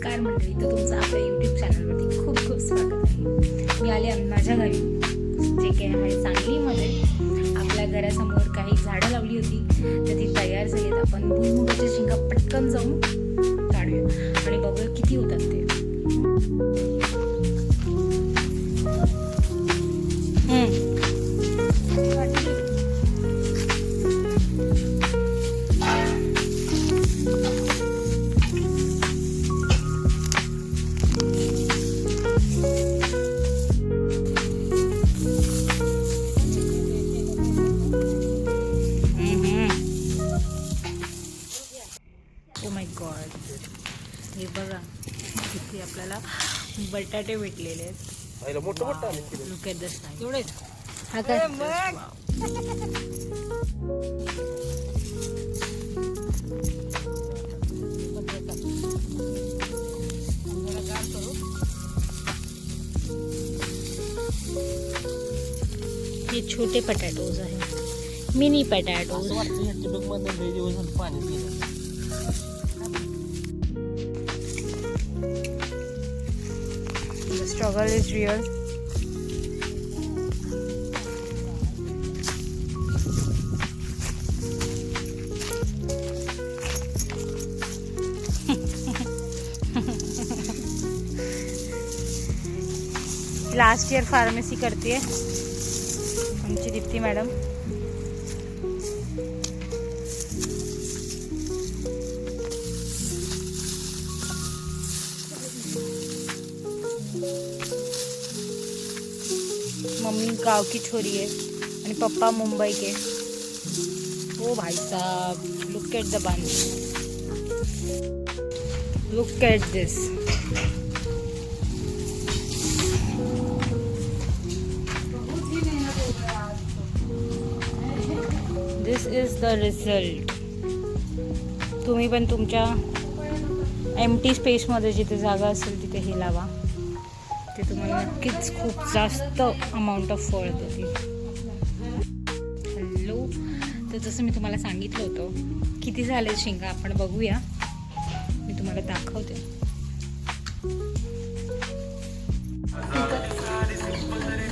नमस्कार मंडळी, तर तुमचं आपल्या यूट्यूब चॅनलवरती खूप खूप स्वागत आहे. मी आले माझ्या घरी, जे काही आहे सांगलीमध्ये. आपल्या घरासमोर काही झाडं लावली होती, तर ती तयार झाली आहेत. आपण भुईमुगाच्या शेंगा पटकन जाऊन काढूया आणि बघूया किती होतात ते. ओ माय गॉड, हे बघा किती आपल्याला बटाटे भेटलेले आहेत. Look at this size. एवढे हा काय हे छोटे पटॅटोज आहेत, mini potatoes. The struggle is real. Last year pharmacy करते आमची दीप्ती मॅडम. मम्मी गांव की छोरी है और पापा मुंबई के. ओ भाई साहब, look at the bunch, look at this. This is the result. तुम्ही पण तुमच्या एम्प्टी स्पेसमध्ये जिथे जागा असेल तिथे हे लावा. ते तुम्हाला नक्कीच खूप जास्त अमाऊंट ऑफ फळ देतील. हॅलो, तर जसं मी तुम्हाला सांगितलं होतं किती झाले शेंगा आपण बघूया. मी तुम्हाला दाखवते.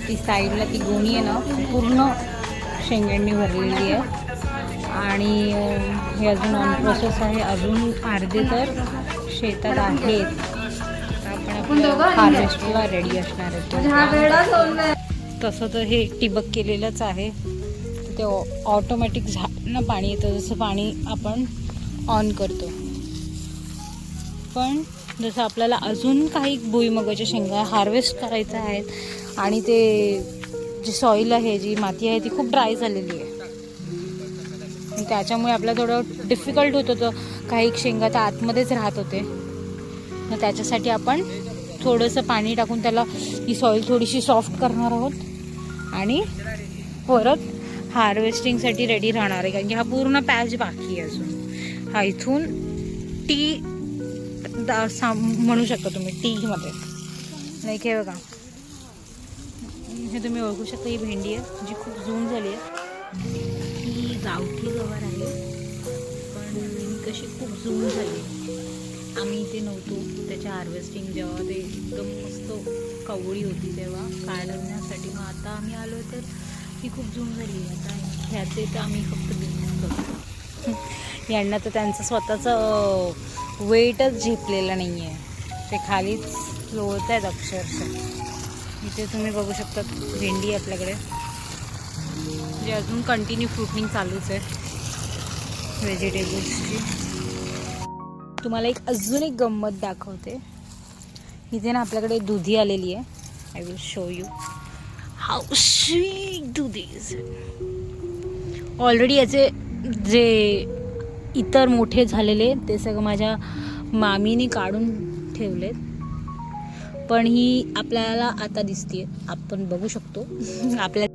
ती साईडला ती गोणी आहे ना, पूर्ण शेंगांनी भरलेली आहे. आणि हे अजून ऑन प्रोसेस आहे. अजून अर्धे तर शेतात आहेत. हार्वेस्टला रेडी असणार आहे. तसं तर हे ठिबक केलेलंच आहे. ते ऑटोमॅटिक झाडांना पाणी येतं, जसं पाणी आपण ऑन करतो. पण जसं आपल्याला अजून काही भुईमुगाच्या शेंगा हार्वेस्ट करायच्या आहेत आणि ते जी सॉईल आहे, जी माती आहे, ती खूप ड्राय झालेली आहे. त्याच्यामुळे आपल्याला थोडं डिफिकल्ट होत होतं. काही शेंगा तर आतमध्येच राहत होते. मग त्याच्यासाठी आपण थोडंसं पाणी टाकून त्याला ही सॉईल थोडीशी सॉफ्ट करणार आहोत आणि परत हार्वेस्टिंगसाठी रेडी राहणार आहे. कारण की हा पूर्ण पॅच बाकी आहे अजून. हा इथून टी म्हणू शकता तुम्ही, टीमध्ये नाही के बघा. हे तुम्ही ओळखू शकता, ही भेंडी आहे जी खूप जून झाली आहे. ही गावठी गवार आहे, पण कशी खूप जून झाली. आम्ही इथे नव्हतो त्याच्या हार्वेस्टिंग, जेव्हा ते एकदम मस्त कवळी होती तेव्हा काढण्यासाठी. मग आता आम्ही आलो तर ही खूप जून झाली. आता ह्याचे तर आम्ही फक्त बिझनेस करतो. यांना तर त्यांचं स्वतःचं वेटच झेपलेलं नाही आहे. ते खालीच लोळत आहेत अक्षरशः. इथे तुम्ही बघू शकता भेंडी आपल्याकडे, जे अजून कंटिन्यू फ्रुटिंग चालूच आहे व्हेजिटेबल्सची. तुम्हाला अजून एक गंमत दाखवते. इथे ना आपल्याकडे दुधी आलेली आहे. I will show you how sweet दुधी इज. ऑलरेडी याचे जे इतर मोठे झालेले ते सगळं माझ्या मामीने काढून ठेवलेत, पण ही आपल्याला आता दिसते. आपण बघू शकतो आपल्या